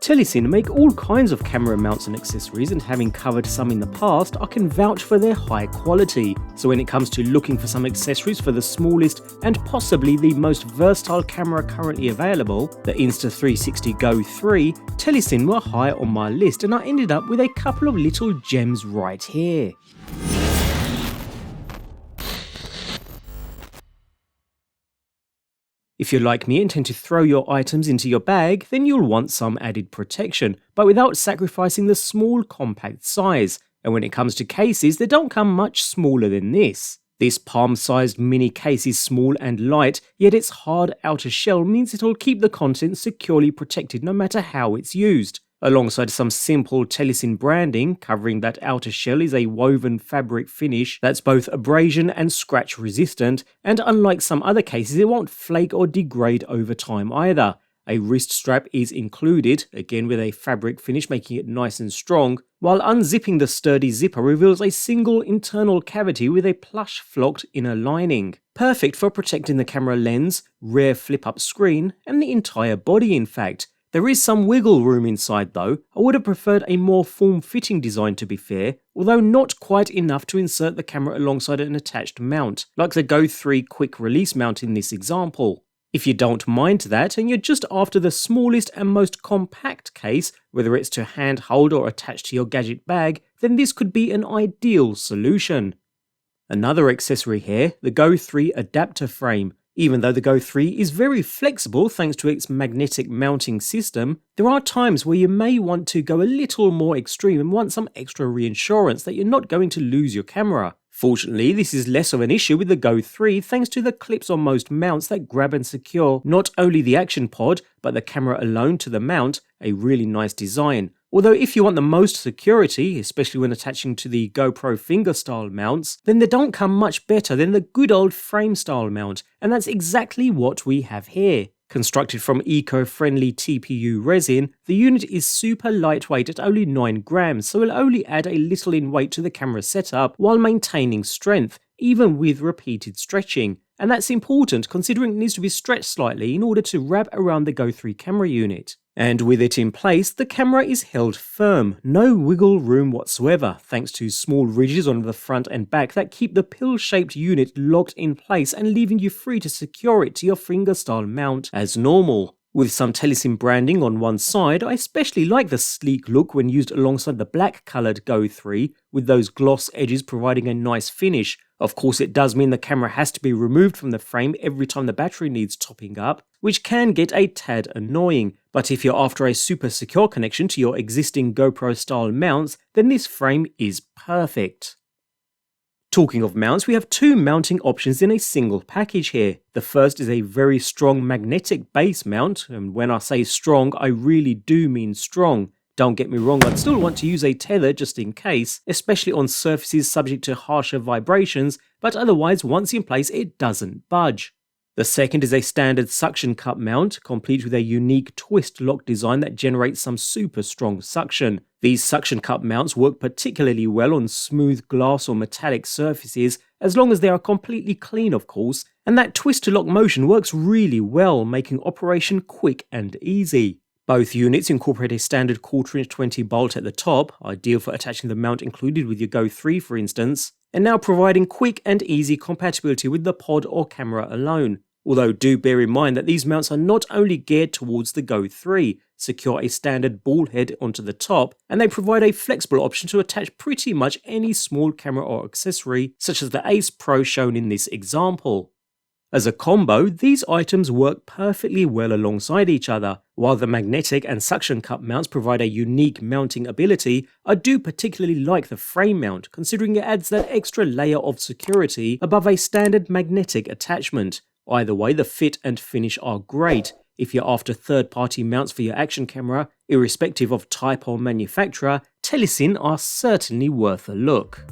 Telesin make all kinds of camera mounts and accessories, and having covered some in the past, I can vouch for their high quality. So when it comes to looking for some accessories for the smallest and possibly the most versatile camera currently available, the Insta360 GO3, Telesin were high on my list, and I ended up with a couple of little gems right here. If you're like me and tend to throw your items into your bag, then you'll want some added protection, but without sacrificing the small compact size. And when it comes to cases, they don't come much smaller than this. This palm-sized mini case is small and light, yet its hard outer shell means it'll keep the contents securely protected no matter how it's used. Alongside some simple Telesin branding, covering that outer shell is a woven fabric finish that's both abrasion and scratch resistant, and unlike some other cases, it won't flake or degrade over time either. A wrist strap is included, again with a fabric finish making it nice and strong, while unzipping the sturdy zipper reveals a single internal cavity with a plush flocked inner lining. Perfect for protecting the camera lens, rear flip-up screen, and the entire body in fact. There is some wiggle room inside though. I would have preferred a more form-fitting design to be fair, although not quite enough to insert the camera alongside an attached mount, like the GO3 quick release mount in this example. If you don't mind that and you're just after the smallest and most compact case, whether it's to hand hold or attach to your gadget bag, then this could be an ideal solution. Another accessory here, the GO3 adapter frame. Even though the GO3 is very flexible thanks to its magnetic mounting system, there are times where you may want to go a little more extreme and want some extra reassurance that you're not going to lose your camera. Fortunately, this is less of an issue with the GO3 thanks to the clips on most mounts that grab and secure not only the action pod, but the camera alone to the mount, a really nice design. Although if you want the most security, especially when attaching to the GoPro finger-style mounts, then they don't come much better than the good old frame-style mount, and that's exactly what we have here. Constructed from eco-friendly TPU resin, the unit is super lightweight at only 9 grams, so it'll only add a little in weight to the camera setup while maintaining strength, even with repeated stretching. And that's important considering it needs to be stretched slightly in order to wrap around the GO3 camera unit. And with it in place, the camera is held firm, no wiggle room whatsoever, thanks to small ridges on the front and back that keep the pill-shaped unit locked in place and leaving you free to secure it to your finger-style mount as normal. With some Telesin branding on one side, I especially like the sleek look when used alongside the black-coloured GO3, with those gloss edges providing a nice finish. Of course, it does mean the camera has to be removed from the frame every time the battery needs topping up, which can get a tad annoying, but if you're after a super secure connection to your existing GoPro style mounts, then this frame is perfect. Talking of mounts, we have two mounting options in a single package here. The first is a very strong magnetic base mount, and when I say strong, I really do mean strong. Don't get me wrong, I'd still want to use a tether just in case, especially on surfaces subject to harsher vibrations, but otherwise once in place it doesn't budge. The second is a standard suction cup mount, complete with a unique twist lock design that generates some super strong suction. These suction cup mounts work particularly well on smooth glass or metallic surfaces, as long as they are completely clean of course, and that twist to lock motion works really well, making operation quick and easy. Both units incorporate a standard 1/4" 20 bolt at the top, ideal for attaching the mount included with your GO3 for instance, and now providing quick and easy compatibility with the pod or camera alone. Although do bear in mind that these mounts are not only geared towards the GO3, secure a standard ball head onto the top, and they provide a flexible option to attach pretty much any small camera or accessory, such as the Ace Pro shown in this example. As a combo, these items work perfectly well alongside each other. While the magnetic and suction cup mounts provide a unique mounting ability, I do particularly like the frame mount, considering it adds that extra layer of security above a standard magnetic attachment. Either way, the fit and finish are great. If you're after third-party mounts for your action camera, irrespective of type or manufacturer, Telesin are certainly worth a look.